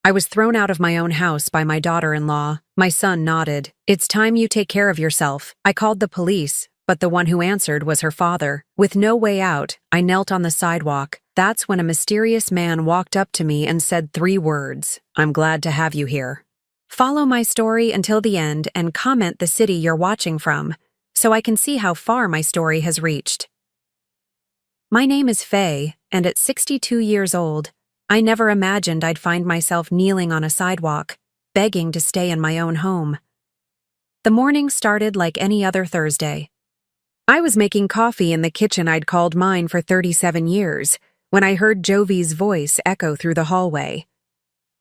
I was thrown out of my own house by my daughter-in-law. My son nodded. It's time you take care of yourself. I called the police, but the one who answered was her father. With no way out, I knelt on the sidewalk. That's when a mysterious man walked up to me and said 3 words. I'm glad to have you here. Follow my story until the end and comment the city you're watching from, so I can see how far my story has reached. My name is Faye, and at 62 years old, I never imagined I'd find myself kneeling on a sidewalk, begging to stay in my own home. The morning started like any other Thursday. I was making coffee in the kitchen I'd called mine for 37 years, when I heard Jovie's voice echo through the hallway.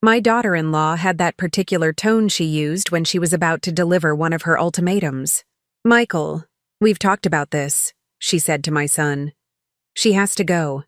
My daughter-in-law had that particular tone she used when she was about to deliver one of her ultimatums. "Michael, we've talked about this," she said to my son. "She has to go.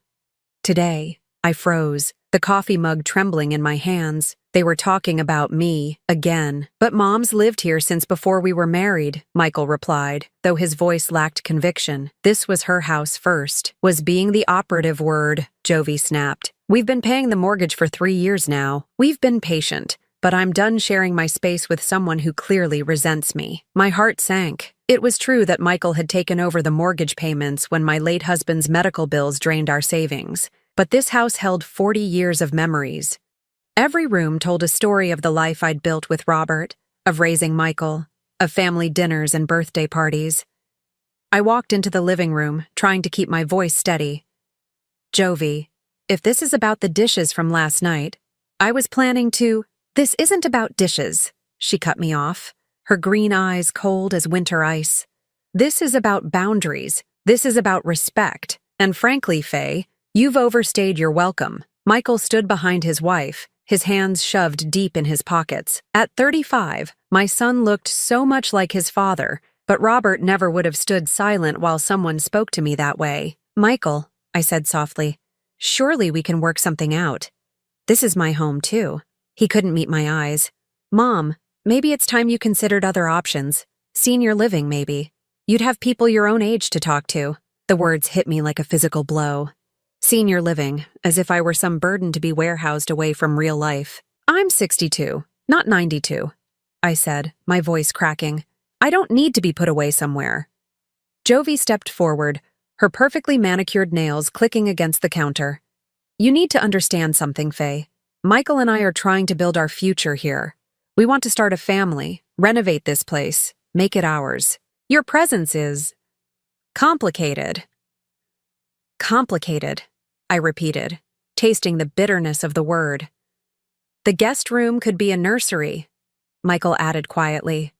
Today." I froze, the coffee mug trembling in my hands. They were talking about me, again. "But Mom's lived here since before we were married," Michael replied, though his voice lacked conviction. "This was her house first," was being the operative word, Jovie snapped. "We've been paying the mortgage for 3 years now. We've been patient, but I'm done sharing my space with someone who clearly resents me." My heart sank. It was true that Michael had taken over the mortgage payments when my late husband's medical bills drained our savings. But this house held 40 years of memories. Every room told a story of the life I'd built with Robert, of raising Michael, of family dinners and birthday parties. I walked into the living room, trying to keep my voice steady. "Jovie, if this is about the dishes from last night, I was planning to—" "This isn't about dishes," she cut me off, her green eyes cold as winter ice. "This is about boundaries. This is about respect. And frankly, Faye, you've overstayed your welcome." Michael stood behind his wife, his hands shoved deep in his pockets. At 35, my son looked so much like his father, but Robert never would have stood silent while someone spoke to me that way. "Michael," I said softly, "surely we can work something out. This is my home, too." He couldn't meet my eyes. "Mom, maybe it's time you considered other options. Senior living, maybe. You'd have people your own age to talk to." The words hit me like a physical blow. Senior living, as if I were some burden to be warehoused away from real life. "I'm 62, not 92, I said, my voice cracking. "I don't need to be put away somewhere." Jovie stepped forward, her perfectly manicured nails clicking against the counter. "You need to understand something, Faye. Michael and I are trying to build our future here. We want to start a family, renovate this place, make it ours. Your presence is complicated." "Complicated," I repeated, tasting the bitterness of the word. "The guest room could be a nursery," Michael added quietly.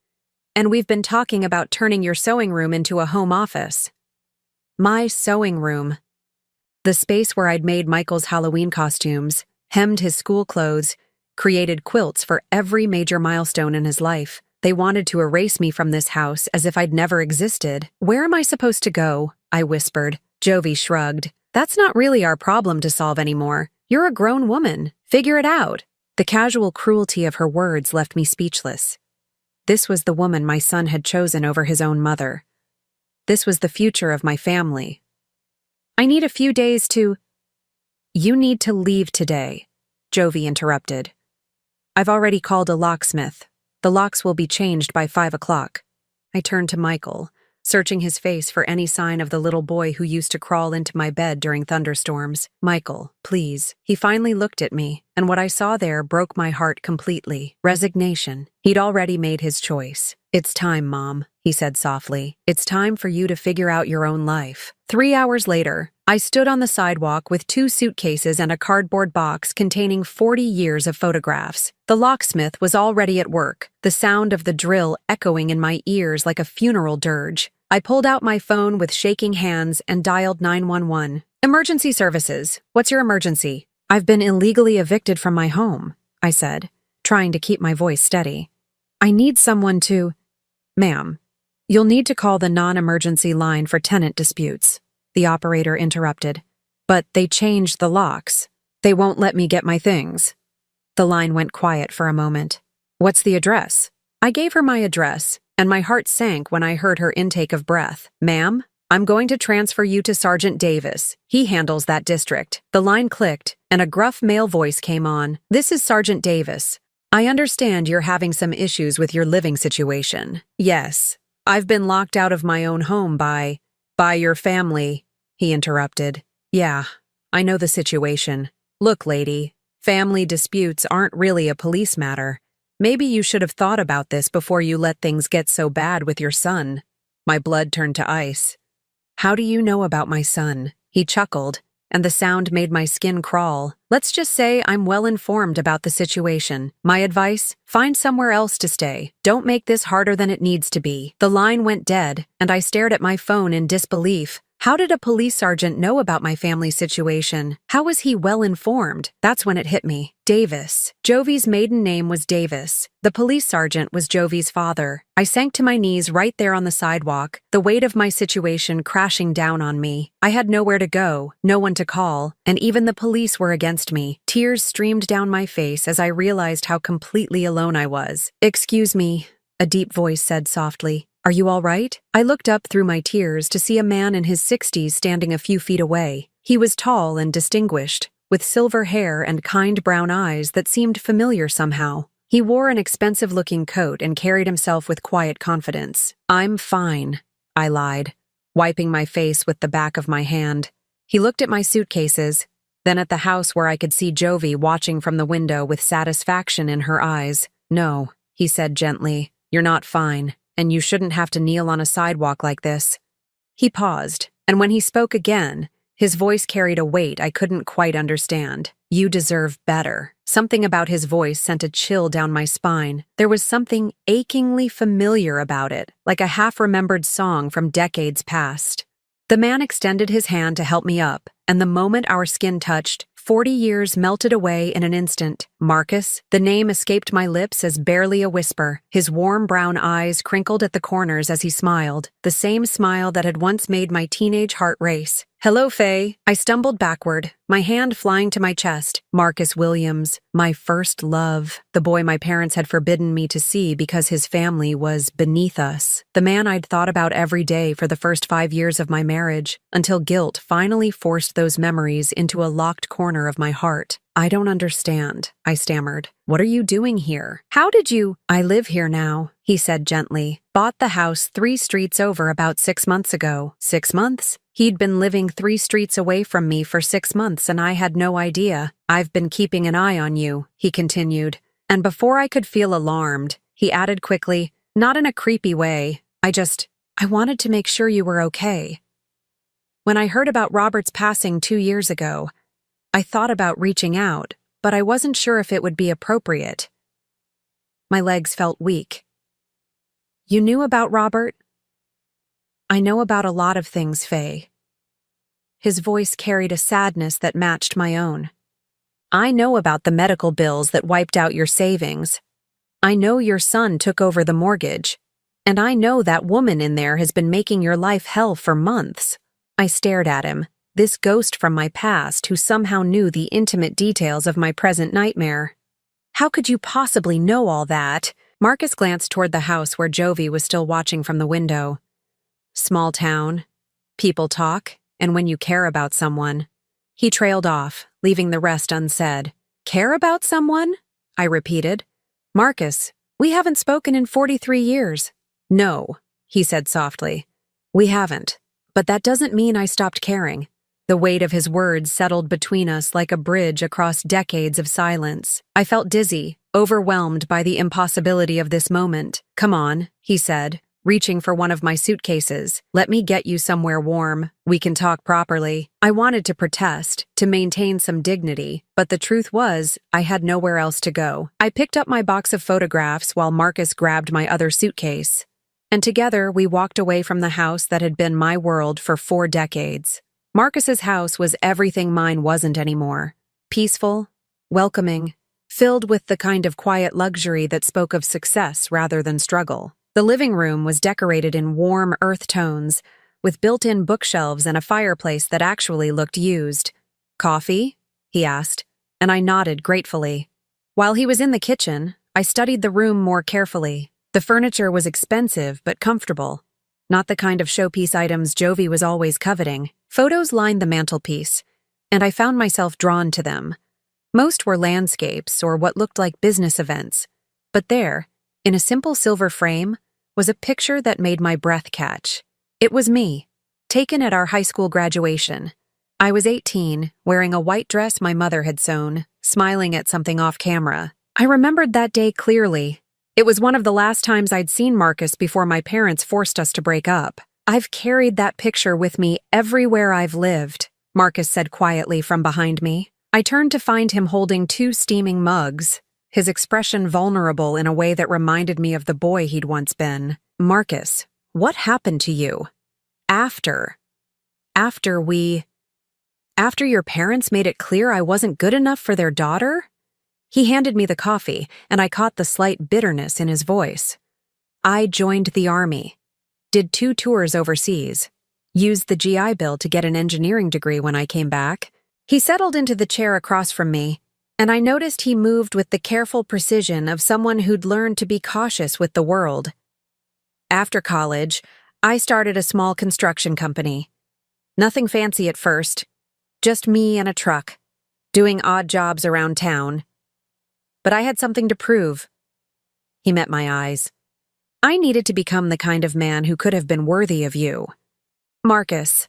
"And we've been talking about turning your sewing room into a home office." My sewing room. The space where I'd made Michael's Halloween costumes, hemmed his school clothes, created quilts for every major milestone in his life. They wanted to erase me from this house as if I'd never existed. "Where am I supposed to go?" I whispered. Jovie shrugged. "That's not really our problem to solve anymore. You're a grown woman. Figure it out." The casual cruelty of her words left me speechless. This was the woman my son had chosen over his own mother. This was the future of my family. "I need a few days to—" "You need to leave today," Jovie interrupted. "I've already called a locksmith. The locks will be changed by 5 o'clock. I turned to Michael, searching his face for any sign of the little boy who used to crawl into my bed during thunderstorms. "Michael, please." He finally looked at me, and what I saw there broke my heart completely. Resignation. He'd already made his choice. "It's time, Mom," he said softly. "It's time for you to figure out your own life." 3 hours later, I stood on the sidewalk with 2 suitcases and a cardboard box containing 40 years of photographs. The locksmith was already at work, the sound of the drill echoing in my ears like a funeral dirge. I pulled out my phone with shaking hands and dialed 911. "Emergency services. What's your emergency?" "I've been illegally evicted from my home," I said, trying to keep my voice steady. "I need someone to—" "Ma'am, you'll need to call the non-emergency line for tenant disputes," the operator interrupted. "But they changed the locks. They won't let me get my things." The line went quiet for a moment. "What's the address?" I gave her my address, and my heart sank when I heard her intake of breath. "Ma'am, I'm going to transfer you to Sergeant Davis. He handles that district." The line clicked, and a gruff male voice came on. "This is Sergeant Davis. I understand you're having some issues with your living situation." "Yes. I've been locked out of my own home by your family," he interrupted. "Yeah, I know the situation. Look, lady, family disputes aren't really a police matter. Maybe you should have thought about this before you let things get so bad with your son." My blood turned to ice. "How do you know about my son?" He chuckled, and the sound made my skin crawl. "Let's just say I'm well informed about the situation. My advice? Find somewhere else to stay. Don't make this harder than it needs to be." The line went dead, and I stared at my phone in disbelief. How did a police sergeant know about my family situation? How was he well informed? That's when it hit me. Davis. Jovie's maiden name was Davis. The police sergeant was Jovie's father. I sank to my knees right there on the sidewalk, the weight of my situation crashing down on me. I had nowhere to go, no one to call, and even the police were against me. Tears streamed down my face as I realized how completely alone I was. "Excuse me," a deep voice said softly. "Are you all right?" I looked up through my tears to see a man in his 60s standing a few feet away. He was tall and distinguished, with silver hair and kind brown eyes that seemed familiar somehow. He wore an expensive-looking coat and carried himself with quiet confidence. "I'm fine," I lied, wiping my face with the back of my hand. He looked at my suitcases, then at the house where I could see Jovie watching from the window with satisfaction in her eyes. "No," he said gently, "you're not fine. And you shouldn't have to kneel on a sidewalk like this." He paused, and when he spoke again, his voice carried a weight I couldn't quite understand. "You deserve better." Something about his voice sent a chill down my spine. There was something achingly familiar about it, like a half-remembered song from decades past. The man extended his hand to help me up, and the moment our skin touched, 40 years melted away in an instant. "Marcus?" The name escaped my lips as barely a whisper. His warm brown eyes crinkled at the corners as he smiled, the same smile that had once made my teenage heart race. "Hello, Faye." I stumbled backward, my hand flying to my chest. Marcus Williams, my first love. The boy my parents had forbidden me to see because his family was beneath us. The man I'd thought about every day for the first 5 years of my marriage, until guilt finally forced those memories into a locked corner of my heart. "I don't understand," I stammered. "What are you doing here? How did you—" "I live here now," he said gently. "Bought the house 3 streets over about 6 months ago." 6 months? He'd been living 3 streets away from me for 6 months and I had no idea. "I've been keeping an eye on you," he continued. And before I could feel alarmed, he added quickly, not in a creepy way, I wanted to make sure you were okay. When I heard about Robert's passing 2 years ago, I thought about reaching out, but I wasn't sure if it would be appropriate. My legs felt weak. "You knew about Robert?" "I know about a lot of things, Faye." His voice carried a sadness that matched my own. "I know about the medical bills that wiped out your savings. I know your son took over the mortgage. And I know that woman in there has been making your life hell for months." I stared at him, this ghost from my past who somehow knew the intimate details of my present nightmare. "How could you possibly know all that?" Marcus glanced toward the house where Jovie was still watching from the window. "Small town. People talk, and when you care about someone." He trailed off, leaving the rest unsaid. "Care about someone?" I repeated. "Marcus, we haven't spoken in 43 years. "No," he said softly. "We haven't. But that doesn't mean I stopped caring." The weight of his words settled between us like a bridge across decades of silence. I felt dizzy, overwhelmed by the impossibility of this moment. "Come on," he said, reaching for one of my suitcases. "Let me get you somewhere warm. We can talk properly." I wanted to protest, to maintain some dignity, but the truth was, I had nowhere else to go. I picked up my box of photographs while Marcus grabbed my other suitcase. And together we walked away from the house that had been my world for 4 decades. Marcus's house was everything mine wasn't anymore. Peaceful, welcoming, filled with the kind of quiet luxury that spoke of success rather than struggle. The living room was decorated in warm earth tones, with built-in bookshelves and a fireplace that actually looked used. "Coffee?" he asked, and I nodded gratefully. While he was in the kitchen, I studied the room more carefully. The furniture was expensive but comfortable. not the kind of showpiece items Jovie was always coveting. Photos lined the mantelpiece, and I found myself drawn to them. Most were landscapes or what looked like business events, but there, in a simple silver frame, was a picture that made my breath catch. It was me, taken at our high school graduation. I was 18, wearing a white dress my mother had sewn, smiling at something off camera. I remembered that day clearly. It was one of the last times I'd seen Marcus before my parents forced us to break up. "I've carried that picture with me everywhere I've lived," Marcus said quietly from behind me. I turned to find him holding 2 steaming mugs, his expression vulnerable in a way that reminded me of the boy he'd once been. "Marcus, what happened to you? After your parents made it clear I wasn't good enough for their daughter?" He handed me the coffee, and I caught the slight bitterness in his voice. "I joined the army, did 2 tours overseas, used the GI Bill to get an engineering degree when I came back." He settled into the chair across from me, and I noticed he moved with the careful precision of someone who'd learned to be cautious with the world. "After college, I started a small construction company. Nothing fancy at first, just me and a truck, doing odd jobs around town. But I had something to prove." He met my eyes. "I needed to become the kind of man who could have been worthy of you." "Marcus."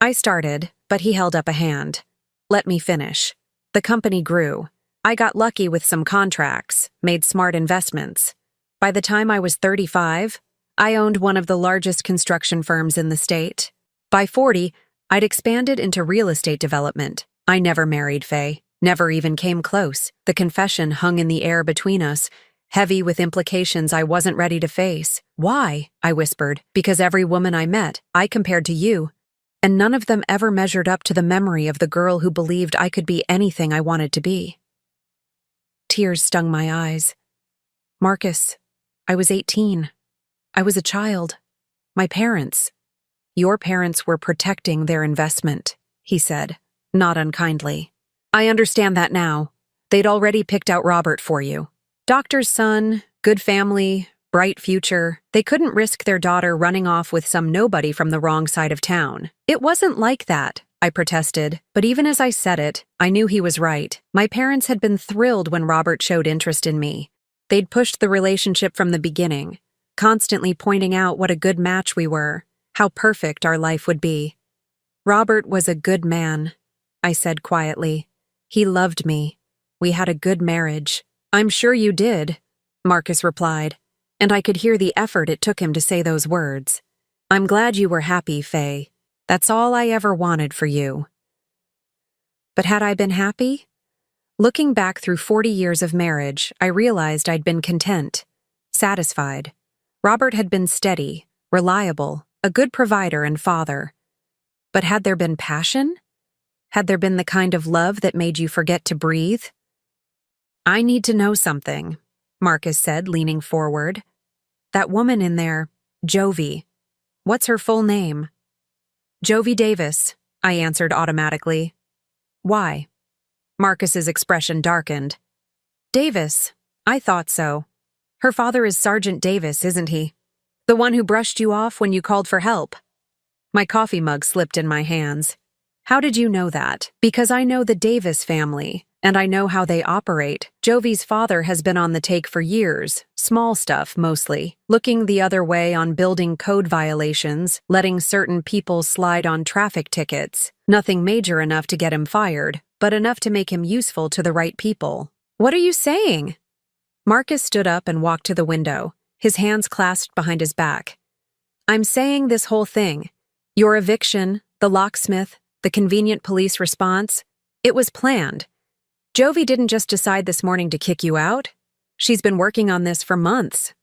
I started, but he held up a hand. "Let me finish. The company grew. I got lucky with some contracts, made smart investments. By the time I was 35, I owned one of the largest construction firms in the state. By 40, I'd expanded into real estate development. I never married Faye, never even came close. The confession hung in the air between us, heavy with implications I wasn't ready to face. "Why?" I whispered. "Because every woman I met, I compared to you, and none of them ever measured up to the memory of the girl who believed I could be anything I wanted to be." Tears stung my eyes. "Marcus, I was 18. I was a child. My parents. Your parents were protecting their investment," he said, not unkindly. "I understand that now. They'd already picked out Robert for you. Doctor's son, good family, bright future. They couldn't risk their daughter running off with some nobody from the wrong side of town." "It wasn't like that," I protested, but even as I said it, I knew he was right. My parents had been thrilled when Robert showed interest in me. They'd pushed the relationship from the beginning, constantly pointing out what a good match we were, how perfect our life would be. "Robert was a good man," I said quietly. "He loved me. We had a good marriage." "I'm sure you did," Marcus replied, and I could hear the effort it took him to say those words. "I'm glad you were happy, Faye. That's all I ever wanted for you." But had I been happy? Looking back through 40 years of marriage, I realized I'd been content, satisfied. Robert had been steady, reliable, a good provider and father. But had there been passion? Had there been the kind of love that made you forget to breathe? "I need to know something," Marcus said, leaning forward. "That woman in there, Jovie. What's her full name?" "Jovie Davis," I answered automatically. "Why?" Marcus's expression darkened. "Davis, I thought so. Her father is Sergeant Davis, isn't he? The one who brushed you off when you called for help." My coffee mug slipped in my hands. "How did you know that?" "Because I know the Davis family, and I know how they operate. Jovie's father has been on the take for years, small stuff mostly, looking the other way on building code violations, letting certain people slide on traffic tickets. Nothing major enough to get him fired, but enough to make him useful to the right people." "What are you saying?" Marcus stood up and walked to the window, his hands clasped behind his back. "I'm saying this whole thing. Your eviction, the locksmith, the convenient police response, it was planned. Jovie didn't just decide this morning to kick you out. She's been working on this for months."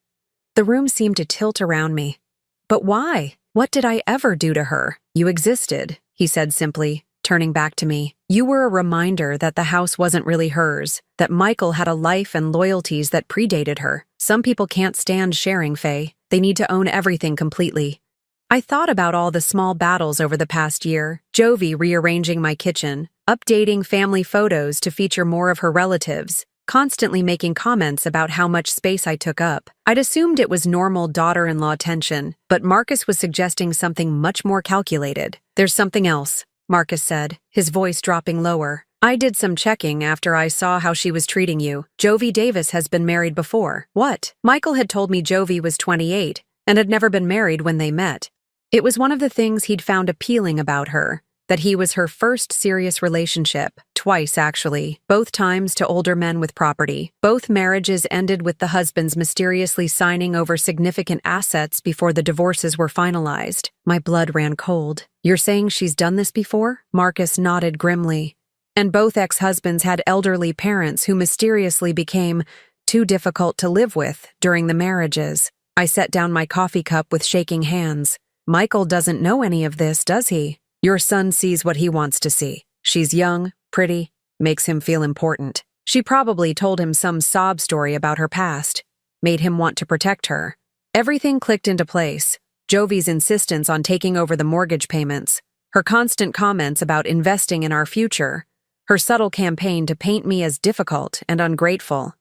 The room seemed to tilt around me. "But why? What did I ever do to her?" "You existed," he said simply, turning back to me. "You were a reminder that the house wasn't really hers, that Michael had a life and loyalties that predated her. Some people can't stand sharing, Faye. They need to own everything completely." I thought about all the small battles over the past year, Jovie rearranging my kitchen, updating family photos to feature more of her relatives, constantly making comments about how much space I took up. I'd assumed it was normal daughter-in-law tension, but Marcus was suggesting something much more calculated. "There's something else," Marcus said, his voice dropping lower. "I did some checking after I saw how she was treating you. Jovie Davis has been married before." "What?" Michael had told me Jovie was 28 and had never been married when they met. It was one of the things he'd found appealing about her, that he was her first serious relationship, twice actually, both times to older men with property. Both marriages ended with the husbands mysteriously signing over significant assets before the divorces were finalized. My blood ran cold. "You're saying she's done this before?" Marcus nodded grimly. "And both ex-husbands had elderly parents who mysteriously became too difficult to live with during the marriages." I set down my coffee cup with shaking hands. "Michael doesn't know any of this, does he?" "Your son sees what he wants to see. She's young, pretty, makes him feel important. She probably told him some sob story about her past, made him want to protect her." Everything clicked into place. Jovie's insistence on taking over the mortgage payments, her constant comments about investing in our future, her subtle campaign to paint me as difficult and ungrateful.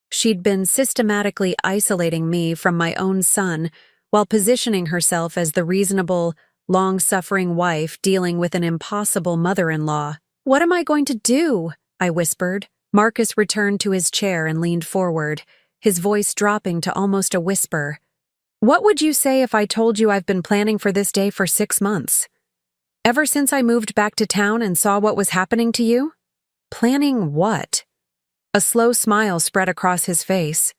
She'd been systematically isolating me from my own son while positioning herself as the reasonable, long-suffering wife dealing with an impossible mother-in-law. "What am I going to do?" I whispered. Marcus returned to his chair and leaned forward, his voice dropping to almost a whisper. "What would you say if I told you I've been planning for this day for 6 months? Ever since I moved back to town and saw what was happening to you?" "Planning what?" A slow smile spread across his face,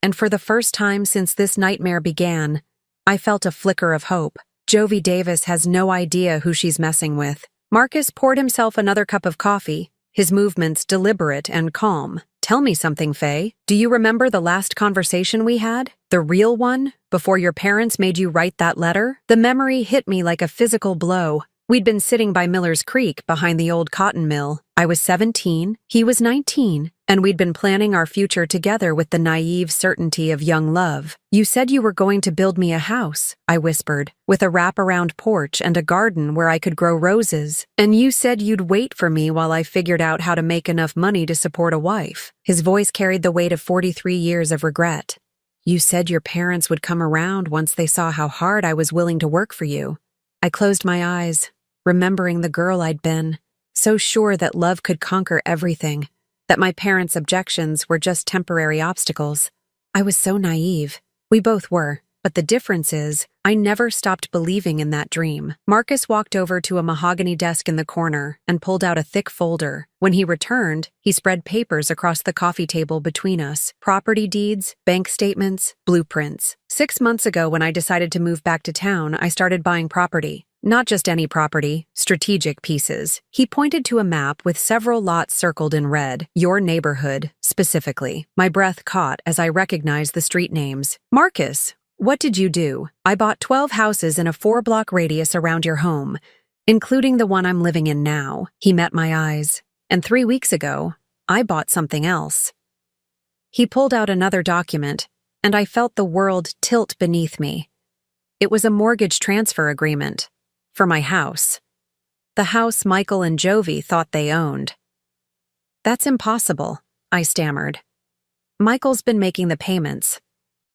and for the first time since this nightmare began, I felt a flicker of hope. "Jovie Davis has no idea who she's messing with." Marcus poured himself another cup of coffee, his movements deliberate and calm. "Tell me something, Faye. Do you remember the last conversation we had? The real one, before your parents made you write that letter?" The memory hit me like a physical blow. We'd been sitting by Miller's Creek behind the old cotton mill. I was 17, he was 19, and we'd been planning our future together with the naive certainty of young love. "You said you were going to build me a house," I whispered, "with a wraparound porch and a garden where I could grow roses. And you said you'd wait for me while I figured out how to make enough money to support a wife." His voice carried the weight of 43 years of regret. "You said your parents would come around once they saw how hard I was willing to work for you." I closed my eyes, remembering the girl I'd been, so sure that love could conquer everything, that my parents' objections were just temporary obstacles. I was so naive. We both were. But the difference is, I never stopped believing in that dream. Marcus walked over to a mahogany desk in the corner and pulled out a thick folder. When he returned, he spread papers across the coffee table between us. Property deeds, bank statements, blueprints. 6 months ago, when I decided to move back to town, I started buying property. Not just any property, strategic pieces. He pointed to a map with several lots circled in red. "Your neighborhood, specifically." My breath caught as I recognized the street names. "Marcus, what did you do?" "I bought 12 houses in a 4-block radius around your home, including the one I'm living in now." He met my eyes. "And 3 weeks ago, I bought something else." He pulled out another document, and I felt the world tilt beneath me. It was a mortgage transfer agreement. For my house. The house Michael and Jovie thought they owned. "That's impossible," I stammered. "Michael's been making the payments."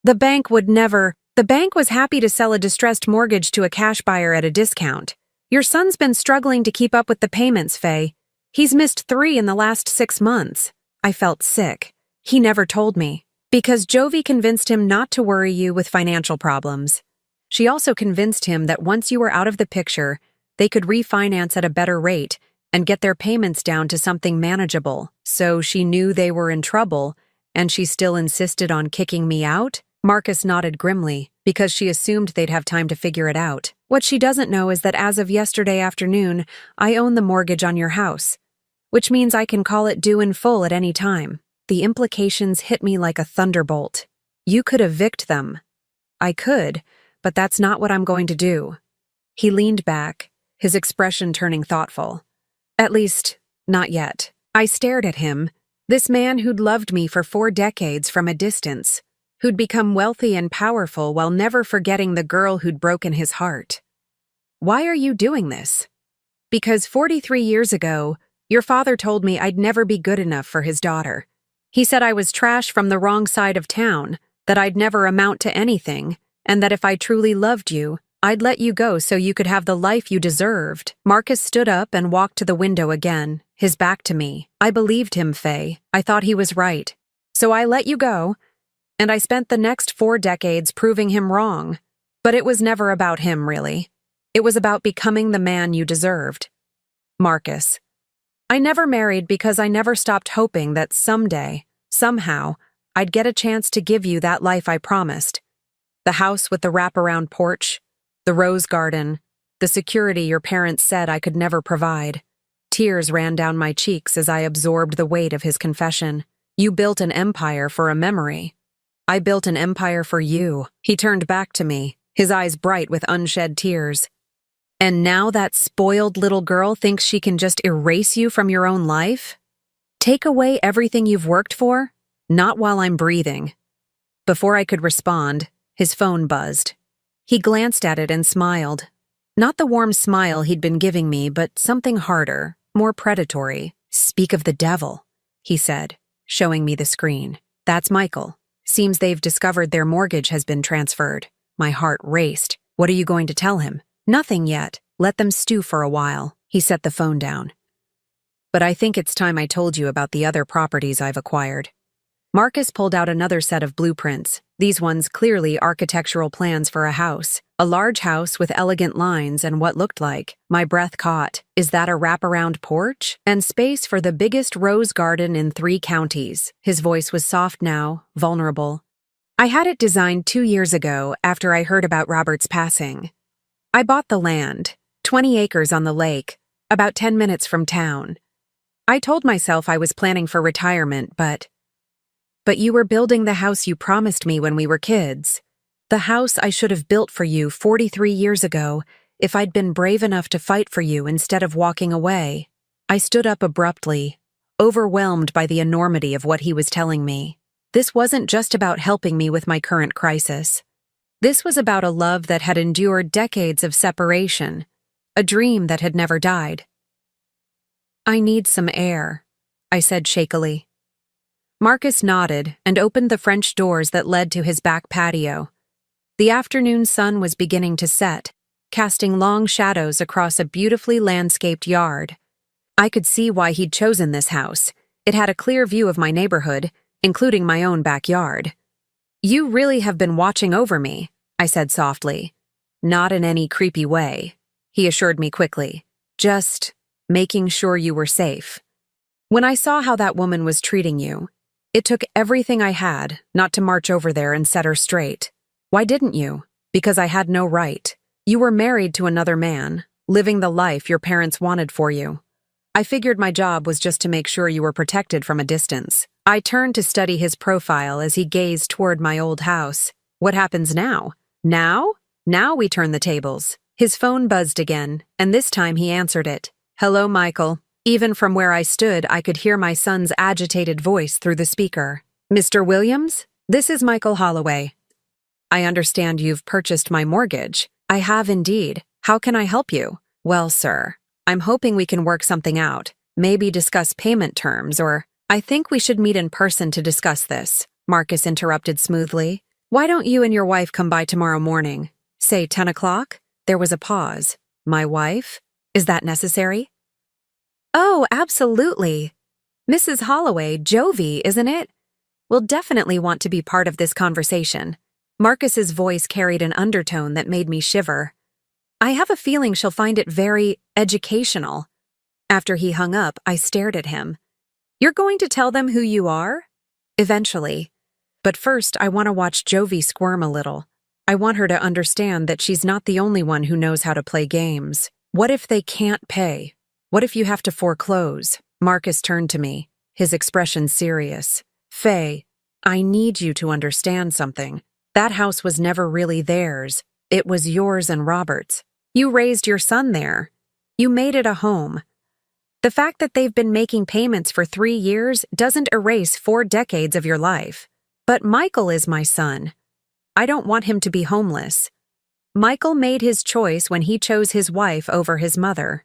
The bank was happy to sell a distressed mortgage to a cash buyer at a discount. "Your son's been struggling to keep up with the payments, Faye. He's missed 3 in the last 6 months. I felt sick. He never told me. "Because Jovie convinced him not to worry you with financial problems. She also convinced him that once you were out of the picture, they could refinance at a better rate and get their payments down to something manageable. So she knew they were in trouble, and she still insisted on kicking me out?" Marcus nodded grimly, "because she assumed they'd have time to figure it out. What she doesn't know is that as of yesterday afternoon, I own the mortgage on your house, which means I can call it due in full at any time." The implications hit me like a thunderbolt. "You could evict them." "I could, but that's not what I'm going to do." He leaned back, his expression turning thoughtful. "At least, not yet." I stared at him, this man who'd loved me for 4 decades from a distance, who'd become wealthy and powerful while never forgetting the girl who'd broken his heart. "Why are you doing this?" "Because 43 years ago, your father told me I'd never be good enough for his daughter. He said I was trash from the wrong side of town, that I'd never amount to anything, and that if I truly loved you, I'd let you go so you could have the life you deserved. Marcus stood up and walked to the window again, his back to me. I believed him, Faye. I thought he was right. So I let you go, and I spent the next 4 decades proving him wrong. But it was never about him, really. It was about becoming the man you deserved. Marcus. I never married because I never stopped hoping that someday, somehow, I'd get a chance to give you that life I promised. The house with the wraparound porch, the rose garden, the security your parents said I could never provide. Tears ran down my cheeks as I absorbed the weight of his confession. You built an empire for a memory. I built an empire for you. He turned back to me, his eyes bright with unshed tears. And now that spoiled little girl thinks she can just erase you from your own life? Take away everything you've worked for? Not while I'm breathing. Before I could respond, his phone buzzed. He glanced at it and smiled. Not the warm smile he'd been giving me, but something harder, more predatory. Speak of the devil, he said, showing me the screen. That's Michael. Seems they've discovered their mortgage has been transferred. My heart raced. What are you going to tell him? Nothing yet. Let them stew for a while. He set the phone down. But I think it's time I told you about the other properties I've acquired. Marcus pulled out another set of blueprints, these ones clearly architectural plans for a house. A large house with elegant lines and what looked like, my breath caught, is that a wraparound porch? And space for the biggest rose garden in 3 counties. His voice was soft now, vulnerable. I had it designed 2 years ago after I heard about Robert's passing. I bought the land, 20 acres on the lake, about 10 minutes from town. I told myself I was planning for retirement, but you were building the house you promised me when we were kids. The house I should have built for you 43 years ago if I'd been brave enough to fight for you instead of walking away. I stood up abruptly, overwhelmed by the enormity of what he was telling me. This wasn't just about helping me with my current crisis. This was about a love that had endured decades of separation, a dream that had never died. I need some air, I said shakily. Marcus nodded and opened the French doors that led to his back patio. The afternoon sun was beginning to set, casting long shadows across a beautifully landscaped yard. I could see why he'd chosen this house. It had a clear view of my neighborhood, including my own backyard. You really have been watching over me, I said softly. Not in any creepy way, he assured me quickly. Just making sure you were safe. When I saw how that woman was treating you, it took everything I had not to march over there and set her straight. Why didn't you? Because I had no right. You were married to another man, living the life your parents wanted for you. I figured my job was just to make sure you were protected from a distance. I turned to study his profile as he gazed toward my old house. What happens now? Now? Now we turn the tables. His phone buzzed again, and this time he answered it. Hello, Michael. Even from where I stood, I could hear my son's agitated voice through the speaker. Mr. Williams? This is Michael Holloway. I understand you've purchased my mortgage. I have indeed. How can I help you? Well, sir, I'm hoping we can work something out. Maybe discuss payment terms, or I think we should meet in person to discuss this, Marcus interrupted smoothly. Why don't you and your wife come by tomorrow morning? Say 10 o'clock? There was a pause. My wife? Is that necessary? Oh, absolutely. Mrs. Holloway, Jovie, isn't it? We'll definitely want to be part of this conversation. Marcus's voice carried an undertone that made me shiver. I have a feeling she'll find it very educational. After he hung up, I stared at him. You're going to tell them who you are? Eventually. But first, I want to watch Jovie squirm a little. I want her to understand that she's not the only one who knows how to play games. What if they can't pay? What if you have to foreclose? Marcus turned to me, his expression serious. Faye, I need you to understand something. That house was never really theirs. It was yours and Robert's. You raised your son there. You made it a home. The fact that they've been making payments for 3 years doesn't erase 4 decades of your life. But Michael is my son. I don't want him to be homeless. Michael made his choice when he chose his wife over his mother.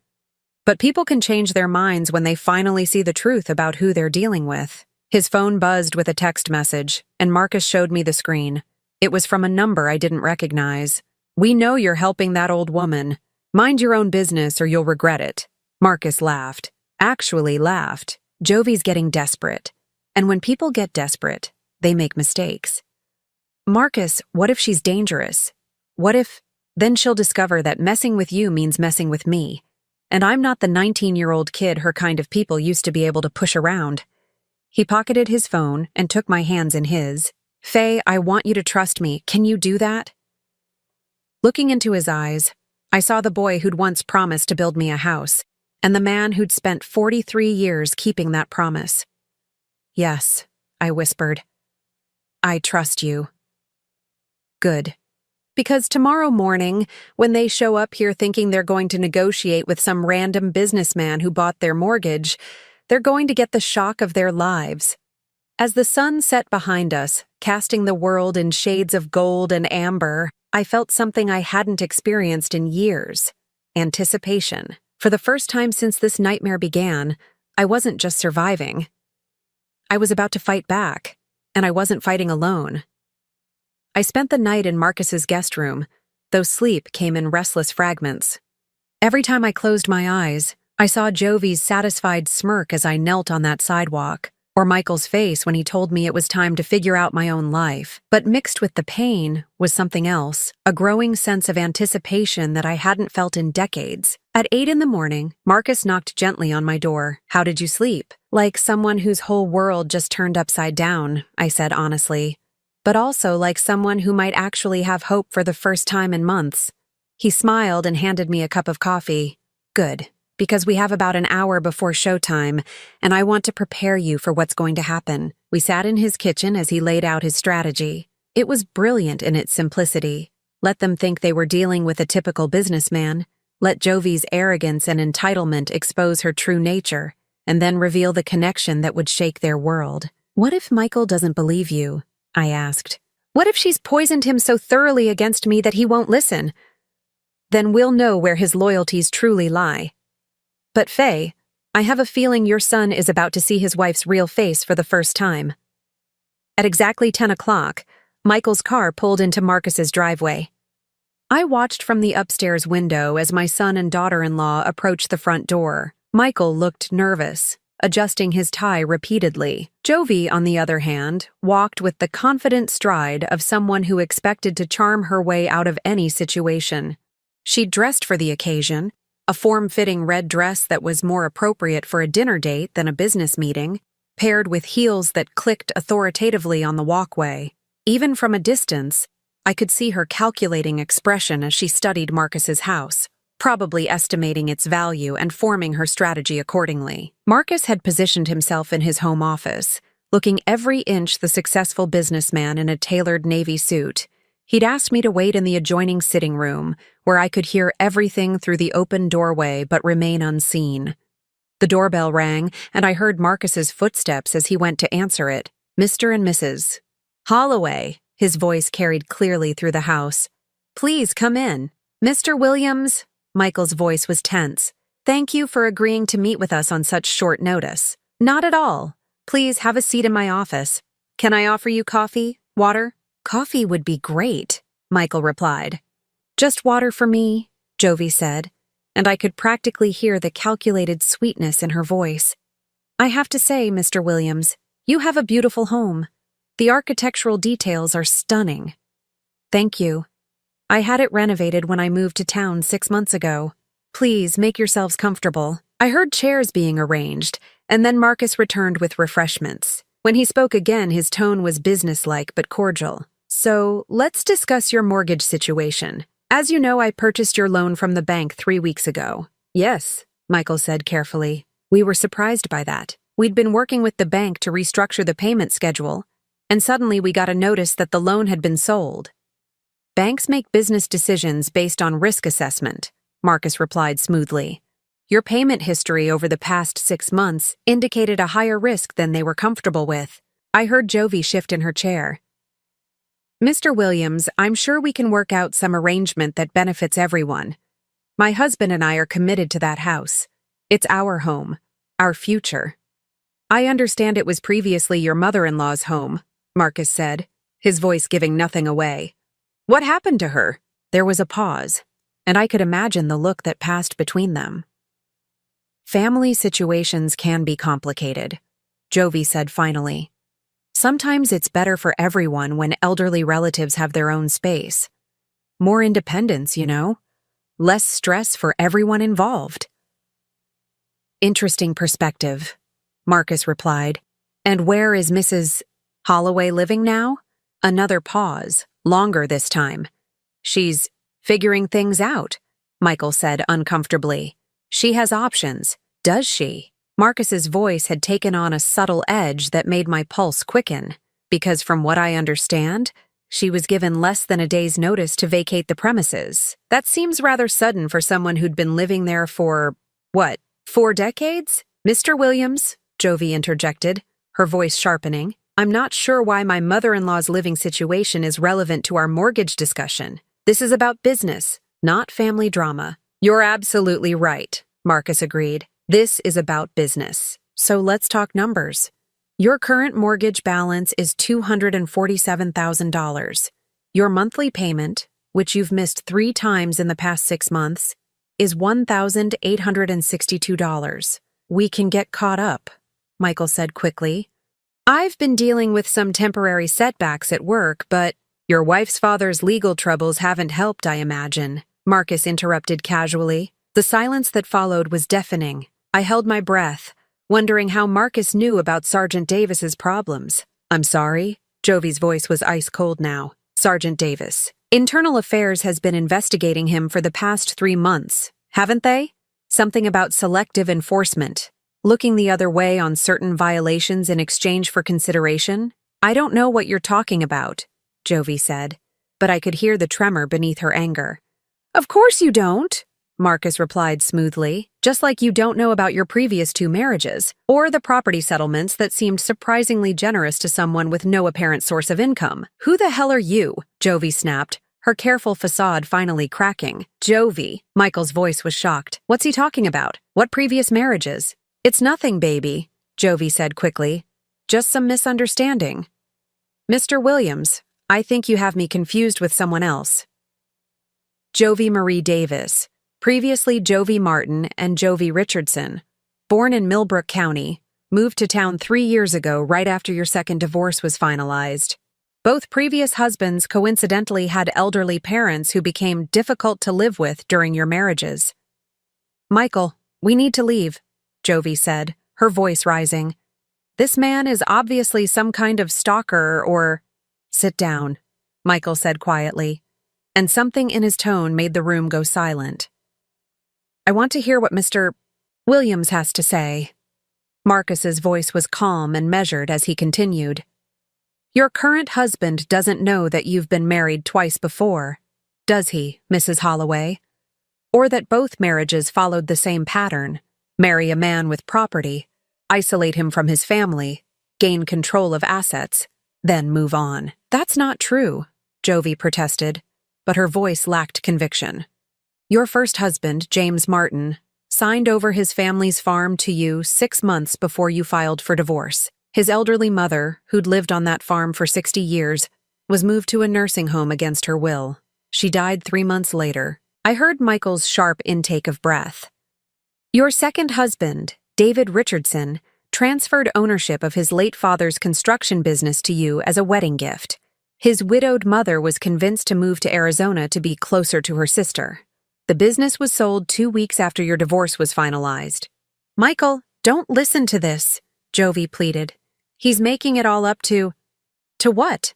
But people can change their minds when they finally see the truth about who they're dealing with. His phone buzzed with a text message, and Marcus showed me the screen. It was from a number I didn't recognize. "We know you're helping that old woman. Mind your own business or you'll regret it." Marcus laughed. Actually laughed. Jovie's getting desperate. And when people get desperate, they make mistakes. "Marcus, what if she's dangerous? What if... Then she'll discover that messing with you means messing with me. And I'm not the 19-year-old kid her kind of people used to be able to push around." He pocketed his phone and took my hands in his. "Faye, I want you to trust me. Can you do that?" Looking into his eyes, I saw the boy who'd once promised to build me a house, and the man who'd spent 43 years keeping that promise. "Yes," I whispered. "I trust you." Good. Because tomorrow morning, when they show up here thinking they're going to negotiate with some random businessman who bought their mortgage, they're going to get the shock of their lives. As the sun set behind us, casting the world in shades of gold and amber, I felt something I hadn't experienced in years. Anticipation. For the first time since this nightmare began, I wasn't just surviving. I was about to fight back, and I wasn't fighting alone. I spent the night in Marcus's guest room, though sleep came in restless fragments. Every time I closed my eyes, I saw Jovie's satisfied smirk as I knelt on that sidewalk, or Michael's face when he told me it was time to figure out my own life. But mixed with the pain was something else, a growing sense of anticipation that I hadn't felt in decades. At 8 in the morning, Marcus knocked gently on my door. "How did you sleep?" "Like someone whose whole world just turned upside down," I said honestly. "But also like someone who might actually have hope for the first time in months." He smiled and handed me a cup of coffee. "Good. Because we have about an hour before showtime, and I want to prepare you for what's going to happen." We sat in his kitchen as he laid out his strategy. It was brilliant in its simplicity. Let them think they were dealing with a typical businessman. Let Jovie's arrogance and entitlement expose her true nature, and then reveal the connection that would shake their world. "What if Michael doesn't believe you?" I asked. "What if she's poisoned him so thoroughly against me that he won't listen? Then we'll know where his loyalties truly lie. But Faye, I have a feeling your son is about to see his wife's real face for the first time." At exactly 10 o'clock, Michael's car pulled into Marcus's driveway. I watched from the upstairs window as my son and daughter-in-law approached the front door. Michael looked nervous, adjusting his tie repeatedly. Jovie, on the other hand, walked with the confident stride of someone who expected to charm her way out of any situation. She'd dressed for the occasion, a form-fitting red dress that was more appropriate for a dinner date than a business meeting, paired with heels that clicked authoritatively on the walkway. Even from a distance, I could see her calculating expression as she studied Marcus's house, probably estimating its value and forming her strategy accordingly. Marcus had positioned himself in his home office, looking every inch the successful businessman in a tailored navy suit. He'd asked me to wait in the adjoining sitting room, where I could hear everything through the open doorway but remain unseen. The doorbell rang, and I heard Marcus's footsteps as he went to answer it. "Mr. and Mrs. Holloway," his voice carried clearly through the house. "Please come in." "Mr. Williams," Michael's voice was tense. "Thank you for agreeing to meet with us on such short notice." "Not at all. Please have a seat in my office. Can I offer you coffee? Water?" "Coffee would be great," Michael replied. "Just water for me," Jovie said, and I could practically hear the calculated sweetness in her voice. "I have to say, Mr. Williams, you have a beautiful home. The architectural details are stunning." "Thank you. I had it renovated when I moved to town 6 months ago. Please make yourselves comfortable." I heard chairs being arranged, and then Marcus returned with refreshments. When he spoke again, his tone was businesslike but cordial. "So, let's discuss your mortgage situation. As you know, I purchased your loan from the bank 3 weeks ago." "Yes," Michael said carefully. "We were surprised by that. We'd been working with the bank to restructure the payment schedule, and suddenly we got a notice that the loan had been sold." "Banks make business decisions based on risk assessment," Marcus replied smoothly. "Your payment history over the past 6 months indicated a higher risk than they were comfortable with." I heard Jovie shift in her chair. "Mr. Williams, I'm sure we can work out some arrangement that benefits everyone. My husband and I are committed to that house. It's our home, our future." I understand it was previously your mother-in-law's home, Marcus said, his voice giving nothing away. What happened to her? There was a pause, and I could imagine the look that passed between them. Family situations can be complicated, Jovie said finally. Sometimes it's better for everyone when elderly relatives have their own space. More independence, you know? Less stress for everyone involved. Interesting perspective, Marcus replied. And where is Mrs. Holloway living now? Another pause, longer this time. She's figuring things out, Michael said uncomfortably. She has options, does she? Marcus's voice had taken on a subtle edge that made my pulse quicken, because from what I understand, she was given less than a day's notice to vacate the premises. That seems rather sudden for someone who'd been living there for, 4 decades? Mr. Williams, Jovie interjected, her voice sharpening. I'm not sure why my mother-in-law's living situation is relevant to our mortgage discussion. This is about business, not family drama. You're absolutely right, Marcus agreed. This is about business. So let's talk numbers. Your current mortgage balance is $247,000. Your monthly payment, which you've missed 3 times in the past 6 months, is $1,862. We can get caught up, Michael said quickly. I've been dealing with some temporary setbacks at work, but your wife's father's legal troubles haven't helped, I imagine, Marcus interrupted casually. The silence that followed was deafening. I held my breath, wondering how Marcus knew about Sergeant Davis's problems. I'm sorry, Jovie's voice was ice cold now. Sergeant Davis. Internal Affairs has been investigating him for the past 3 months, haven't they? Something about selective enforcement, looking the other way on certain violations in exchange for consideration. I don't know what you're talking about, Jovie said, but I could hear the tremor beneath her anger. Of course you don't, Marcus replied smoothly, just like you don't know about your previous 2 marriages, or the property settlements that seemed surprisingly generous to someone with no apparent source of income. Who the hell are you? Jovie snapped, her careful facade finally cracking. Jovie, Michael's voice was shocked. What's he talking about? What previous marriages? It's nothing, baby, Jovie said quickly. Just some misunderstanding. Mr. Williams, I think you have me confused with someone else. Jovie Marie Davis, previously Jovie Martin and Jovie Richardson, born in Millbrook County, moved to town 3 years ago right after your second divorce was finalized. Both previous husbands coincidentally had elderly parents who became difficult to live with during your marriages. Michael, we need to leave, Jovie said, her voice rising. This man is obviously some kind of stalker or— Sit down, Michael said quietly, and something in his tone made the room go silent. I want to hear what Mr. Williams has to say. Marcus's voice was calm and measured as he continued. Your current husband doesn't know that you've been married twice before, does he, Mrs. Holloway? Or that both marriages followed the same pattern: marry a man with property, isolate him from his family, gain control of assets, then move on. That's not true, Jovie protested, but her voice lacked conviction. Your first husband, James Martin, signed over his family's farm to you 6 months before you filed for divorce. His elderly mother, who'd lived on that farm for 60 years, was moved to a nursing home against her will. She died 3 months later. I heard Michael's sharp intake of breath. Your second husband, David Richardson, transferred ownership of his late father's construction business to you as a wedding gift. His widowed mother was convinced to move to Arizona to be closer to her sister. The business was sold 2 weeks after your divorce was finalized. Michael, don't listen to this, Jovie pleaded. He's making it all up to— To what?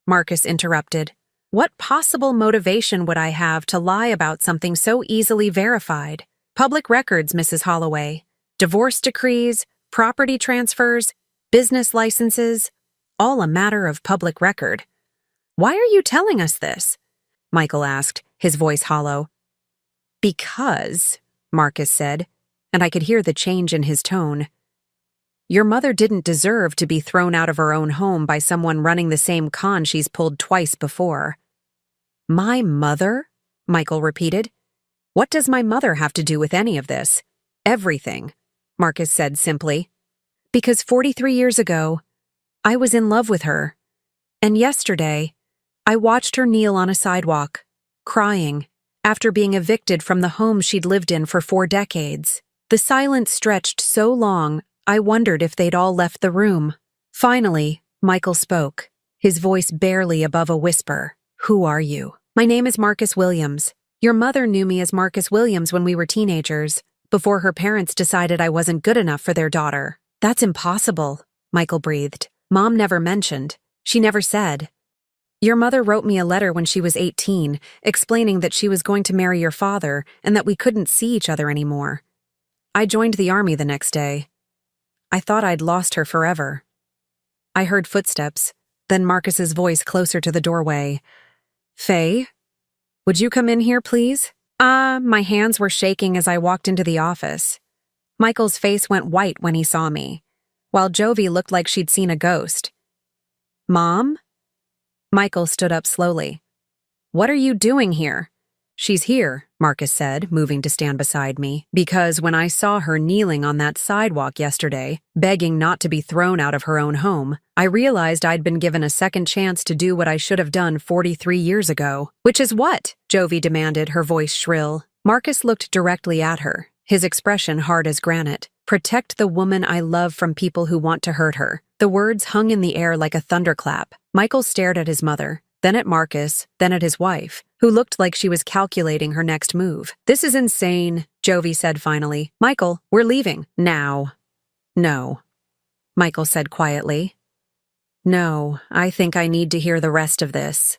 Marcus interrupted. What possible motivation would I have to lie about something so easily verified? Public records, Mrs. Holloway. Divorce decrees, property transfers, business licenses, all a matter of public record. Why are you telling us this? Michael asked, his voice hollow. Because, Marcus said, and I could hear the change in his tone. Your mother didn't deserve to be thrown out of her own home by someone running the same con she's pulled twice before. My mother? Michael repeated. What does my mother have to do with any of this? Everything, Marcus said simply. Because 43 years ago, I was in love with her. And yesterday, I watched her kneel on a sidewalk, crying, after being evicted from the home she'd lived in for 4 decades. The silence stretched so long, I wondered if they'd all left the room. Finally, Michael spoke, his voice barely above a whisper. "Who are you?" "My name is Marcus Williams. Your mother knew me as Marcus Williams when we were teenagers, before her parents decided I wasn't good enough for their daughter." "That's impossible," Michael breathed. "Mom never mentioned. She never said. Your mother wrote me a letter when she was 18, explaining that she was going to marry your father and that we couldn't see each other anymore. I joined the army the next day. I thought I'd lost her forever." I heard footsteps, then Marcus's voice closer to the doorway. "Faye? Would you come in here, please?" My hands were shaking as I walked into the office. Michael's face went white when he saw me, while Jovie looked like she'd seen a ghost. "Mom?" Michael stood up slowly. "What are you doing here?" "She's here," Marcus said, moving to stand beside me, "because when I saw her kneeling on that sidewalk yesterday, begging not to be thrown out of her own home, I realized I'd been given a second chance to do what I should have done 43 years ago." "Which is what?" Jovie demanded, her voice shrill. Marcus looked directly at her, his expression hard as granite. "Protect the woman I love from people who want to hurt her." The words hung in the air like a thunderclap. Michael stared at his mother, then at Marcus, then at his wife, who looked like she was calculating her next move. "This is insane," Jovie said finally. "Michael, we're leaving. Now." "No," Michael said quietly. "No, I think I need to hear the rest of this."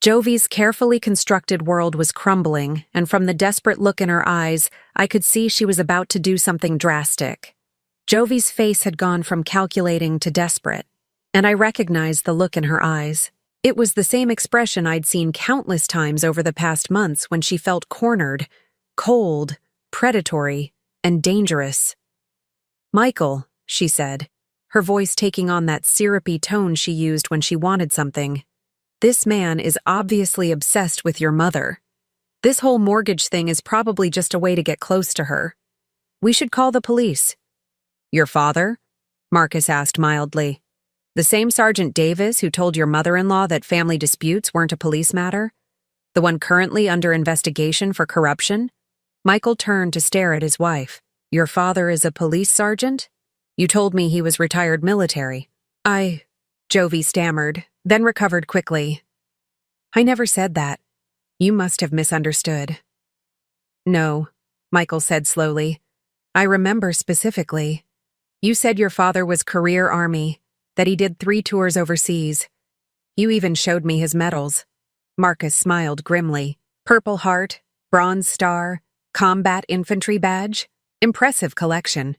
Jovie's carefully constructed world was crumbling, and from the desperate look in her eyes, I could see she was about to do something drastic. Jovie's face had gone from calculating to desperate, and I recognized the look in her eyes. It was the same expression I'd seen countless times over the past months when she felt cornered, cold, predatory, and dangerous. "Michael," she said, her voice taking on that syrupy tone she used when she wanted something. "This man is obviously obsessed with your mother. This whole mortgage thing is probably just a way to get close to her. We should call the police." "Your father?" Marcus asked mildly. "The same Sergeant Davis who told your mother-in-law that family disputes weren't a police matter? The one currently under investigation for corruption?" Michael turned to stare at his wife. "Your father is a police sergeant? You told me he was retired military." Jovie stammered, then recovered quickly. "I never said that. You must have misunderstood." "No," Michael said slowly. "I remember specifically. You said your father was career Army, that he did 3 tours overseas. You even showed me his medals." Marcus smiled grimly. "Purple Heart, Bronze Star, Combat Infantry Badge. Impressive collection.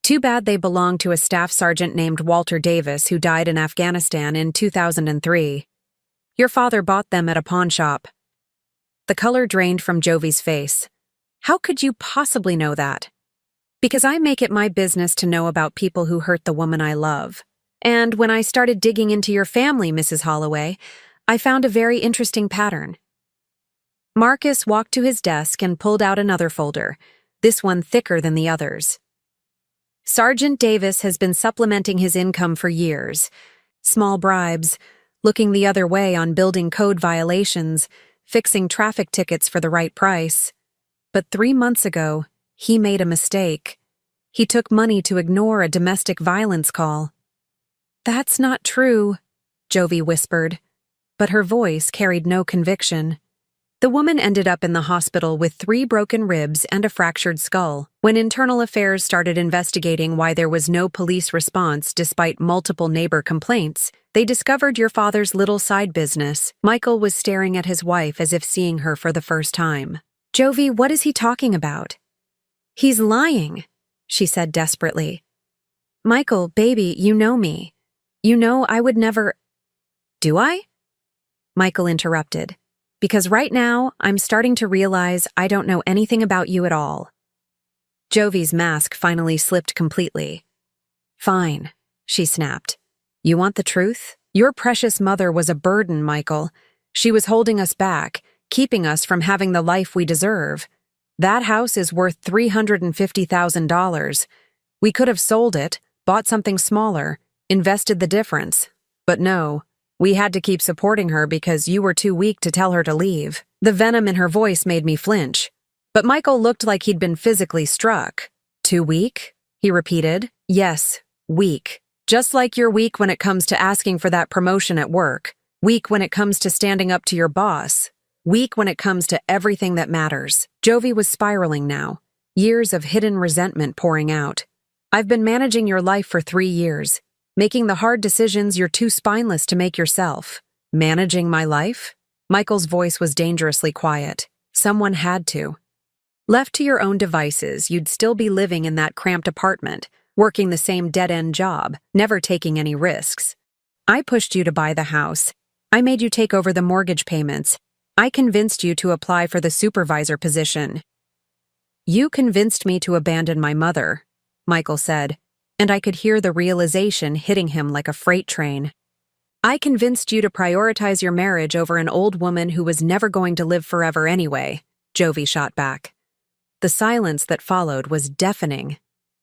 Too bad they belonged to a staff sergeant named Walter Davis who died in Afghanistan in 2003. Your father bought them at a pawn shop." The color drained from Jovie's face. "How could you possibly know that?" "Because I make it my business to know about people who hurt the woman I love. And when I started digging into your family, Mrs. Holloway, I found a very interesting pattern." Marcus walked to his desk and pulled out another folder, this one thicker than the others. "Sergeant Davis has been supplementing his income for years. Small bribes, looking the other way on building code violations, fixing traffic tickets for the right price. But 3 months ago, he made a mistake. He took money to ignore a domestic violence call." "That's not true," Jovie whispered, but her voice carried no conviction. "The woman ended up in the hospital with 3 broken ribs and a fractured skull. When Internal Affairs started investigating why there was no police response despite multiple neighbor complaints, they discovered your father's little side business." Michael was staring at his wife as if seeing her for the first time. "Jovie, what is he talking about?" "He's lying," she said desperately. "Michael, baby, you know me. You know I would never—" "Do I?" Michael interrupted. "Because right now, I'm starting to realize I don't know anything about you at all." Jovie's mask finally slipped completely. "Fine," she snapped. "You want the truth? Your precious mother was a burden, Michael. She was holding us back, keeping us from having the life we deserve. That house is worth $350,000. We could have sold it, bought something smaller, invested the difference. But no, we had to keep supporting her because you were too weak to tell her to leave. The venom in her voice made me flinch. But Michael looked like he'd been physically struck. Too weak? He repeated. Yes, weak. Just like you're weak when it comes to asking for that promotion at work. Weak when it comes to standing up to your boss. Weak when it comes to everything that matters. Jovie was spiraling now. Years of hidden resentment pouring out. I've been managing your life for 3 years. Making the hard decisions you're too spineless to make yourself. Managing my life? Michael's voice was dangerously quiet. Someone had to. Left to your own devices, you'd still be living in that cramped apartment, working the same dead-end job, never taking any risks. I pushed you to buy the house. I made you take over the mortgage payments. I convinced you to apply for the supervisor position. You convinced me to abandon my mother, Michael said, and I could hear the realization hitting him like a freight train. I convinced you to prioritize your marriage over an old woman who was never going to live forever anyway, Jovie shot back. The silence that followed was deafening.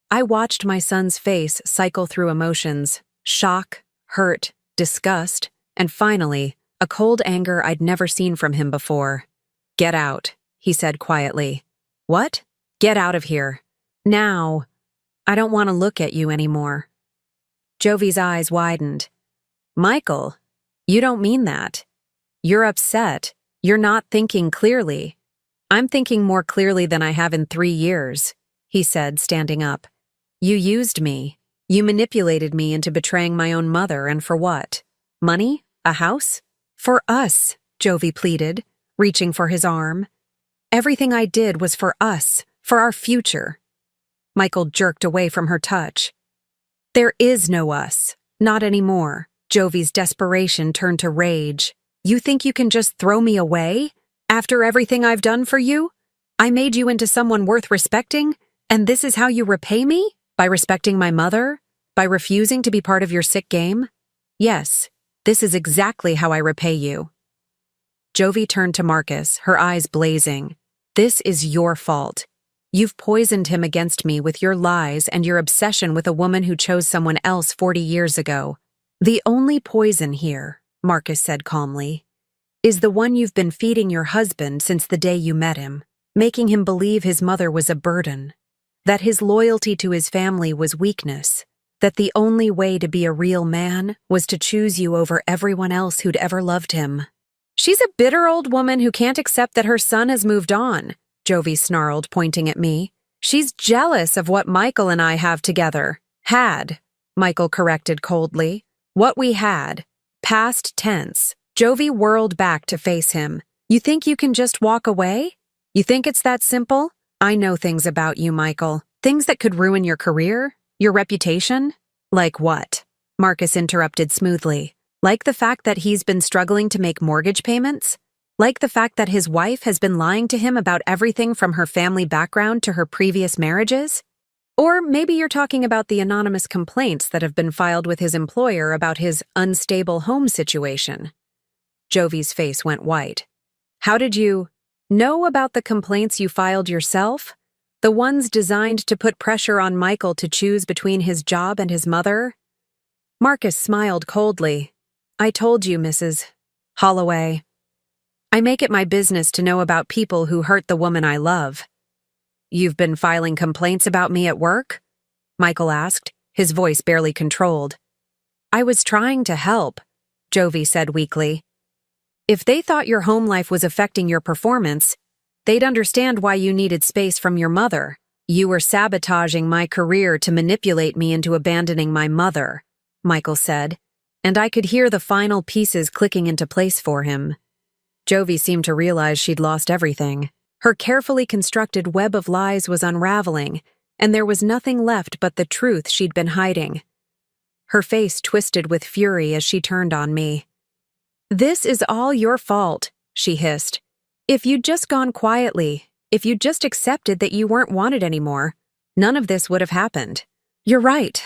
I watched my son's face cycle through emotions, shock, hurt, disgust, and finally, a cold anger I'd never seen from him before. Get out, he said quietly. What? Get out of here. Now. I don't want to look at you anymore. Jovie's eyes widened. Michael, you don't mean that. You're upset. You're not thinking clearly. I'm thinking more clearly than I have in 3 years, he said, standing up. You used me. You manipulated me into betraying my own mother, and for what? Money? A house? For us, Jovie pleaded, reaching for his arm. Everything I did was for us, for our future. Michael jerked away from her touch. There is no us, not anymore. Jovie's desperation turned to rage. You think you can just throw me away? After everything I've done for you? I made you into someone worth respecting, and this is how you repay me? By respecting my mother? By refusing to be part of your sick game? Yes, this is exactly how I repay you. Jovie turned to Marcus, her eyes blazing. This is your fault. You've poisoned him against me with your lies and your obsession with a woman who chose someone else 40 years ago. The only poison here, Marcus said calmly, is the one you've been feeding your husband since the day you met him, making him believe his mother was a burden, that his loyalty to his family was weakness, that the only way to be a real man was to choose you over everyone else who'd ever loved him. She's a bitter old woman who can't accept that her son has moved on, Jovie snarled, pointing at me. She's jealous of what Michael and I have together. Had, Michael corrected coldly. What we had. Past tense. Jovie whirled back to face him. You think you can just walk away? You think it's that simple? I know things about you, Michael. Things that could ruin your career, your reputation. Like what? Marcus interrupted smoothly. Like the fact that he's been struggling to make mortgage payments? Like the fact that his wife has been lying to him about everything from her family background to her previous marriages? Or maybe you're talking about the anonymous complaints that have been filed with his employer about his unstable home situation. Jovie's face went white. How did you know about the complaints you filed yourself? The ones designed to put pressure on Michael to choose between his job and his mother? Marcus smiled coldly. I told you, Mrs. Holloway. I make it my business to know about people who hurt the woman I love. You've been filing complaints about me at work? Michael asked, his voice barely controlled. I was trying to help, Jovie said weakly. If they thought your home life was affecting your performance, they'd understand why you needed space from your mother. You were sabotaging my career to manipulate me into abandoning my mother, Michael said, and I could hear the final pieces clicking into place for him. Jovie seemed to realize she'd lost everything. Her carefully constructed web of lies was unraveling, and there was nothing left but the truth she'd been hiding. Her face twisted with fury as she turned on me. This is all your fault, she hissed. If you'd just gone quietly, if you'd just accepted that you weren't wanted anymore, none of this would have happened. You're right,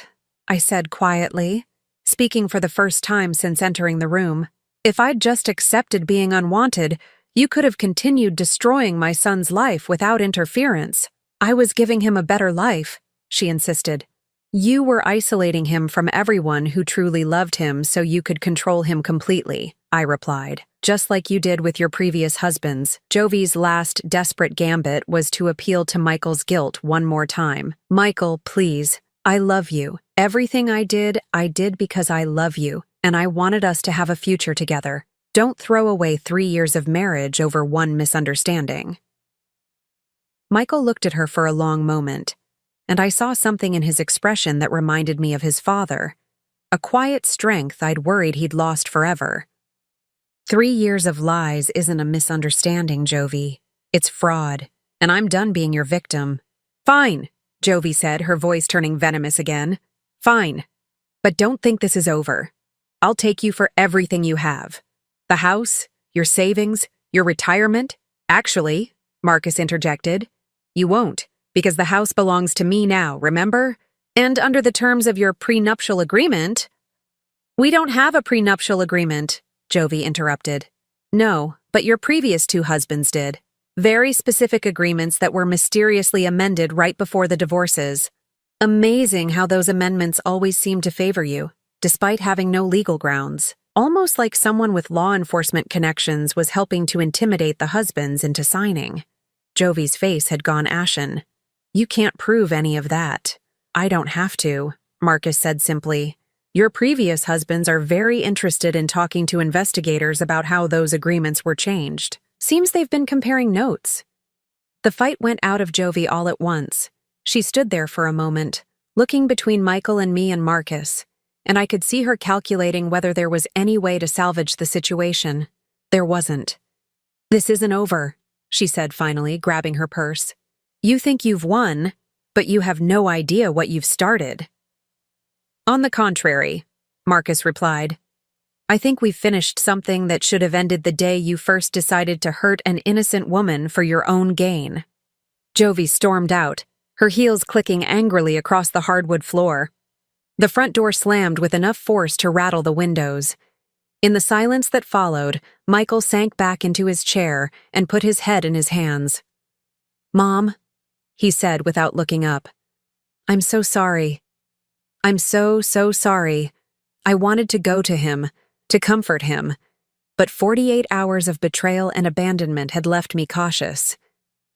I said quietly, speaking for the first time since entering the room. If I'd just accepted being unwanted, you could have continued destroying my son's life without interference. I was giving him a better life, she insisted. You were isolating him from everyone who truly loved him so you could control him completely, I replied. Just like you did with your previous husbands. Jovie's last desperate gambit was to appeal to Michael's guilt one more time. Michael, please. I love you. Everything I did because I love you, and I wanted us to have a future together. Don't throw away 3 years of marriage over one misunderstanding. Michael looked at her for a long moment, and I saw something in his expression that reminded me of his father, a quiet strength I'd worried he'd lost forever. 3 years of lies isn't a misunderstanding, Jovie. It's fraud, and I'm done being your victim. Fine, Jovie said, her voice turning venomous again. Fine, but don't think this is over. I'll take you for everything you have. The house, your savings, your retirement. Actually, Marcus interjected, you won't, because the house belongs to me now, remember? And under the terms of your prenuptial agreement— We don't have a prenuptial agreement, Jovie interrupted. No, but your previous 2 husbands did. Very specific agreements that were mysteriously amended right before the divorces. Amazing how those amendments always seem to favor you, despite having no legal grounds. Almost like someone with law enforcement connections was helping to intimidate the husbands into signing. Jovie's face had gone ashen. You can't prove any of that. I don't have to, Marcus said simply. Your previous husbands are very interested in talking to investigators about how those agreements were changed. Seems they've been comparing notes. The fight went out of Jovie all at once. She stood there for a moment, looking between Michael and me and Marcus, and I could see her calculating whether there was any way to salvage the situation. There wasn't. This isn't over, she said finally, grabbing her purse. You think you've won, but you have no idea what you've started. On the contrary, Marcus replied. I think we've finished something that should have ended the day you first decided to hurt an innocent woman for your own gain. Jovie stormed out, her heels clicking angrily across the hardwood floor. The front door slammed with enough force to rattle the windows. In the silence that followed, Michael sank back into his chair and put his head in his hands. Mom, he said without looking up. I'm so sorry. I'm so sorry. I wanted to go to him, to comfort him, but 48 hours of betrayal and abandonment had left me cautious.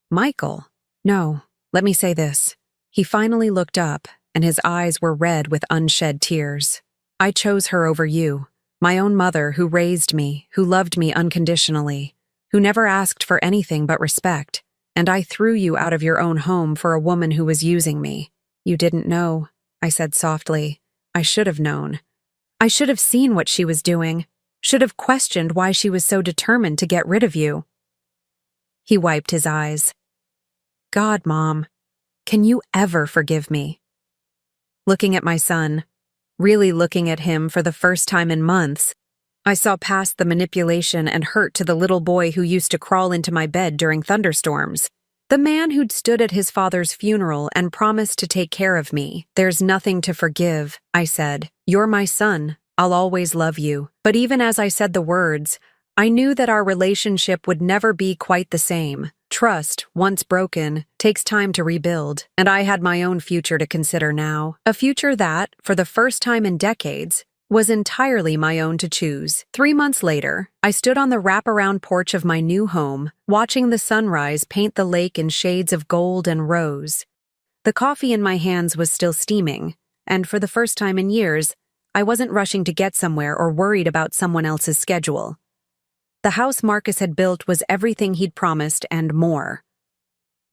Michael, no, let me say this. He finally looked up, and his eyes were red with unshed tears. I chose her over you, my own mother who raised me, who loved me unconditionally, who never asked for anything but respect, and I threw you out of your own home for a woman who was using me. You didn't know, I said softly. I should have known. I should have seen what she was doing, should have questioned why she was so determined to get rid of you. He wiped his eyes. God, Mom, can you ever forgive me? Looking at my son, really looking at him for the first time in months, I saw past the manipulation and hurt to the little boy who used to crawl into my bed during thunderstorms. The man who'd stood at his father's funeral and promised to take care of me. There's nothing to forgive, I said. You're my son. I'll always love you. But even as I said the words, I knew that our relationship would never be quite the same. Trust, once broken, takes time to rebuild, and I had my own future to consider now. A future that, for the first time in decades, was entirely my own to choose. 3 months later, I stood on the wraparound porch of my new home, watching the sunrise paint the lake in shades of gold and rose. The coffee in my hands was still steaming, and for the first time in years, I wasn't rushing to get somewhere or worried about someone else's schedule. The house Marcus had built was everything he'd promised and more.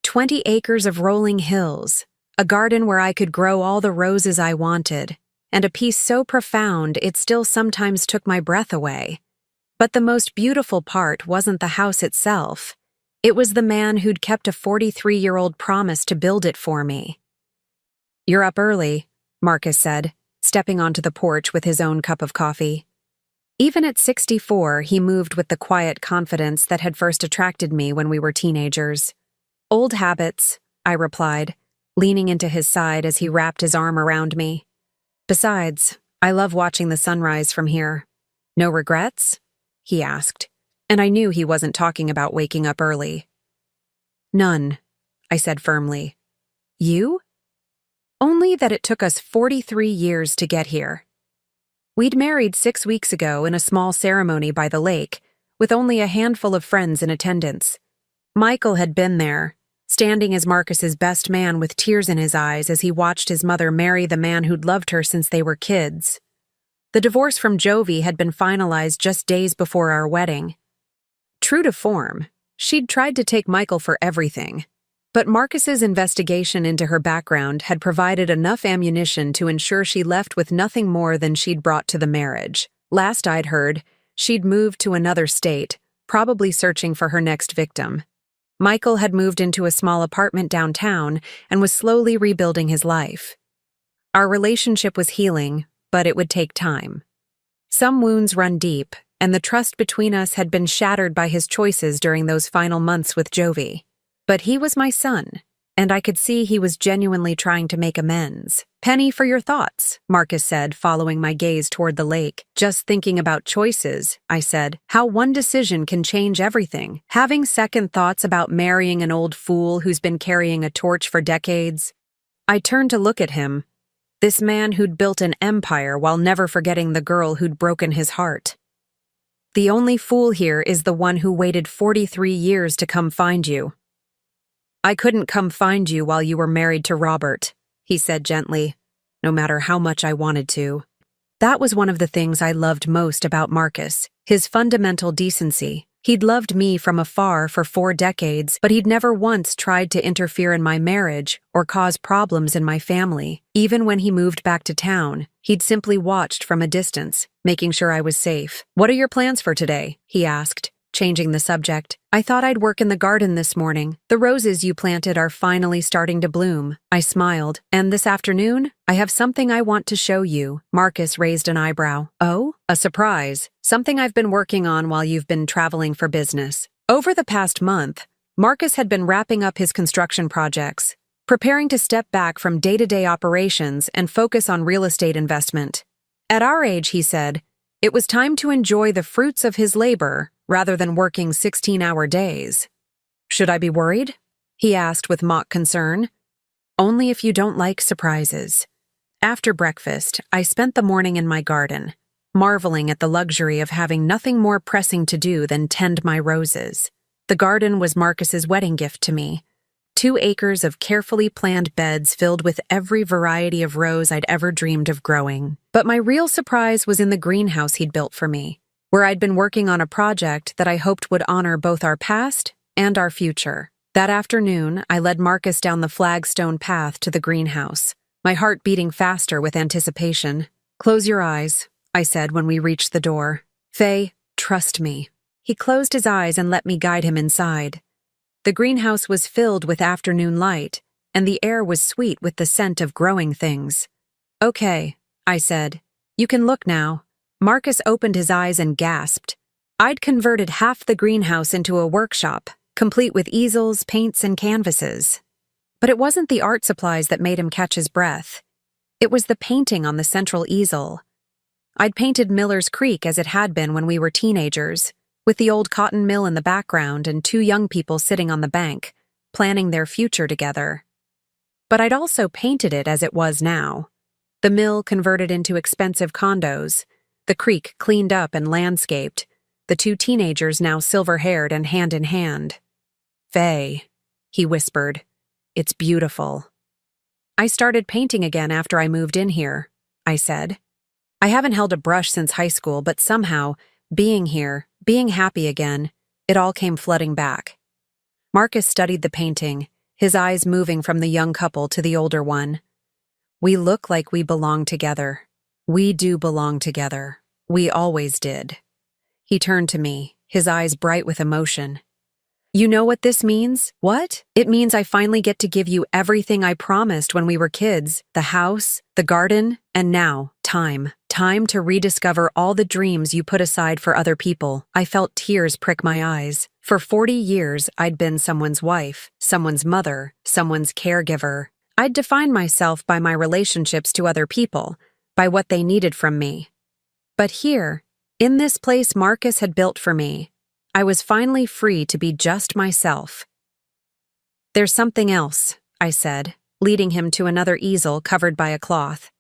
20 acres of rolling hills, a garden where I could grow all the roses I wanted, and a peace so profound it still sometimes took my breath away. But the most beautiful part wasn't the house itself. It was the man who'd kept a 43-year-old promise to build it for me. You're up early, Marcus said, stepping onto the porch with his own cup of coffee. Even at 64, he moved with the quiet confidence that had first attracted me when we were teenagers. Old habits, I replied, leaning into his side as he wrapped his arm around me. Besides, I love watching the sunrise from here. No regrets? He asked, and I knew he wasn't talking about waking up early. None, I said firmly. You? Only that it took us 43 years to get here. We'd married 6 weeks ago in a small ceremony by the lake, with only a handful of friends in attendance. Michael had been there, standing as Marcus's best man with tears in his eyes as he watched his mother marry the man who'd loved her since they were kids. The divorce from Jovie had been finalized just days before our wedding. True to form, she'd tried to take Michael for everything. But Marcus's investigation into her background had provided enough ammunition to ensure she left with nothing more than she'd brought to the marriage. Last I'd heard, she'd moved to another state, probably searching for her next victim. Michael had moved into a small apartment downtown and was slowly rebuilding his life. Our relationship was healing, but it would take time. Some wounds run deep, and the trust between us had been shattered by his choices during those final months with Jovie. But he was my son, and I could see he was genuinely trying to make amends. "Penny for your thoughts," Marcus said, following my gaze toward the lake. "Just thinking about choices," I said. "How one decision can change everything. Having second thoughts about marrying an old fool who's been carrying a torch for decades." I turned to look at him, this man who'd built an empire while never forgetting the girl who'd broken his heart. "The only fool here is the one who waited 43 years to come find you." "I couldn't come find you while you were married to Robert," he said gently, "no matter how much I wanted to." That was one of the things I loved most about Marcus, his fundamental decency. He'd loved me from afar for 4 decades, but he'd never once tried to interfere in my marriage or cause problems in my family. Even when he moved back to town, he'd simply watched from a distance, making sure I was safe. "What are your plans for today?" he asked, changing the subject. "I thought I'd work in the garden this morning. The roses you planted are finally starting to bloom." I smiled. "And this afternoon, I have something I want to show you." Marcus raised an eyebrow. "Oh? A surprise. Something I've been working on while you've been traveling for business." Over the past month, Marcus had been wrapping up his construction projects, preparing to step back from day-to-day operations and focus on real estate investment. At our age, he said, it was time to enjoy the fruits of his labor rather than working 16-hour days. "Should I be worried?" he asked with mock concern. "Only if you don't like surprises." After breakfast, I spent the morning in my garden, marveling at the luxury of having nothing more pressing to do than tend my roses. The garden was Marcus's wedding gift to me. 2 acres of carefully planned beds filled with every variety of rose I'd ever dreamed of growing. But my real surprise was in the greenhouse he'd built for me, where I'd been working on a project that I hoped would honor both our past and our future. That afternoon, I led Marcus down the flagstone path to the greenhouse, my heart beating faster with anticipation. "Close your eyes," I said when we reached the door. "Faye, trust me." He closed his eyes and let me guide him inside. The greenhouse was filled with afternoon light, and the air was sweet with the scent of growing things. "Okay," I said. "You can look now." Marcus opened his eyes and gasped. I'd converted half the greenhouse into a workshop, complete with easels, paints, and canvases. But it wasn't the art supplies that made him catch his breath. It was the painting on the central easel. I'd painted Miller's Creek as it had been when we were teenagers, with the old cotton mill in the background and 2 young people sitting on the bank, planning their future together. But I'd also painted it as it was now. The mill converted into expensive condos, the creek cleaned up and landscaped, the 2 teenagers now silver-haired and hand in hand. "Faye," he whispered, "it's beautiful." "I started painting again after I moved in here," I said. "I haven't held a brush since high school, but somehow, being here, being happy again, it all came flooding back." Marcus studied the painting, his eyes moving from the young couple to the older one. "We look like we belong together. We do belong together. We always did." He turned to me, his eyes bright with emotion. "You know what this means?" "What?" "It means I finally get to give you everything I promised when we were kids. The house, the garden, and now, time. Time to rediscover all the dreams you put aside for other people." I felt tears prick my eyes. For 40 years, I'd been someone's wife, someone's mother, someone's caregiver. I'd defined myself by my relationships to other people, by what they needed from me. But here, in this place Marcus had built for me, I was finally free to be just myself. "There's something else," I said. leading him to another easel covered by a cloth.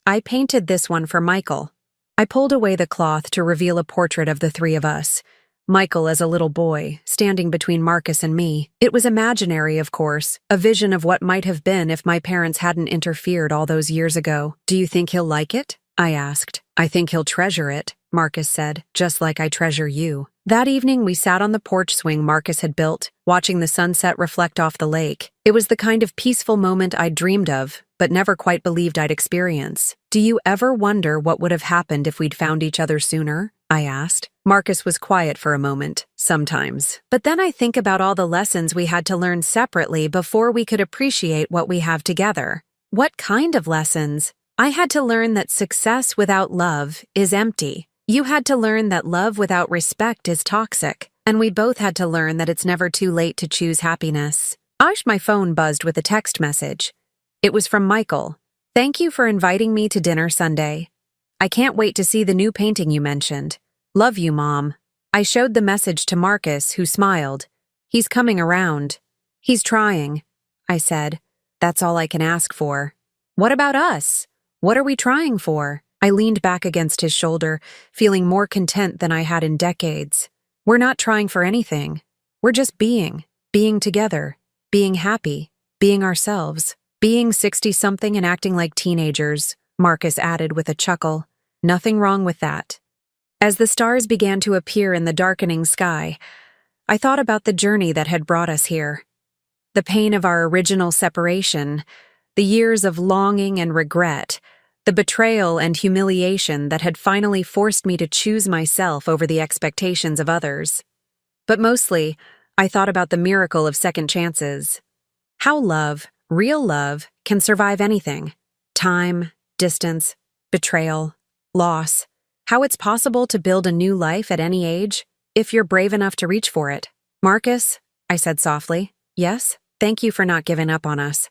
"I painted this one for Michael." I pulled away the cloth to reveal a portrait of the three of us. Michael as a little boy, standing between Marcus and me. It was imaginary, of course, a vision of what might have been if my parents hadn't interfered all those years ago. "Do you think he'll like it?" I asked. "I think he'll treasure it," Marcus said, "just like I treasure you." That evening we sat on the porch swing Marcus had built, watching the sunset reflect off the lake. It was the kind of peaceful moment I'd dreamed of, but never quite believed I'd experience. "Do you ever wonder what would have happened if we'd found each other sooner?" I asked. Marcus was quiet for a moment. "Sometimes. But then I think about all the lessons we had to learn separately before we could appreciate what we have together." "What kind of lessons?" "I had to learn that success without love is empty. You had to learn that love without respect is toxic. And we both had to learn that it's never too late to choose happiness." My phone buzzed with a text message. It was from Michael. "Thank you for inviting me to dinner Sunday. I can't wait to see the new painting you mentioned. Love you, Mom." I showed the message to Marcus, who smiled. "He's coming around. He's trying," I said. "That's all I can ask for." "What about us? What are we trying for?" I leaned back against his shoulder, feeling more content than I had in decades. "We're not trying for anything. We're just being together, being happy, being ourselves, being 60-something and acting like teenagers," Marcus added with a chuckle. "Nothing wrong with that." As the stars began to appear in the darkening sky, I thought about the journey that had brought us here. The pain of our original separation, the years of longing and regret, the betrayal and humiliation that had finally forced me to choose myself over the expectations of others. But mostly, I thought about the miracle of second chances. How love, real love, can survive anything. Time, distance, betrayal, loss. How it's possible to build a new life at any age, if you're brave enough to reach for it. "Marcus," I said softly. "Yes? Thank you for not giving up on us."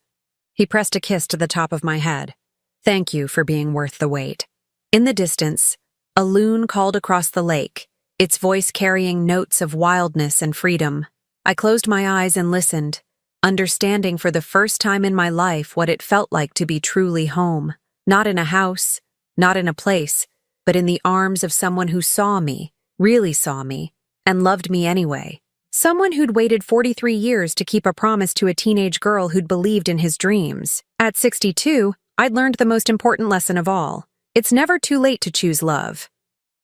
He pressed a kiss to the top of my head. "Thank you for being worth the wait." In the distance, a loon called across the lake, its voice carrying notes of wildness and freedom. I closed my eyes and listened, understanding for the first time in my life what it felt like to be truly home. Not in a house, not in a place, but in the arms of someone who saw me, really saw me, and loved me anyway. Someone who'd waited 43 years to keep a promise to a teenage girl who'd believed in his dreams. At 62, I'd learned the most important lesson of all. It's never too late to choose love.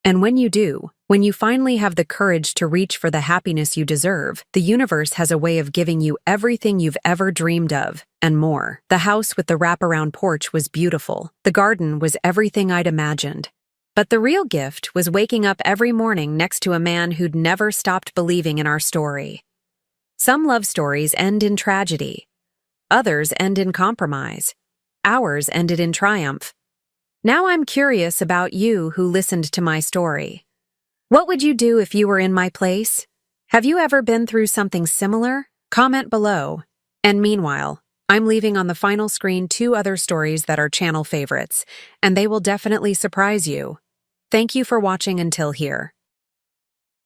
And when you do, when you finally have the courage to reach for the happiness you deserve, the universe has a way of giving you everything you've ever dreamed of, and more. The house with the wraparound porch was beautiful. The garden was everything I'd imagined. But the real gift was waking up every morning next to a man who'd never stopped believing in our story. Some love stories end in tragedy. Others end in compromise. Ours ended in triumph. Now I'm curious about you who listened to my story. What would you do if you were in my place? Have you ever been through something similar? Comment below. And meanwhile, I'm leaving on the final screen 2 other stories that are channel favorites, and they will definitely surprise you. Thank you for watching until here.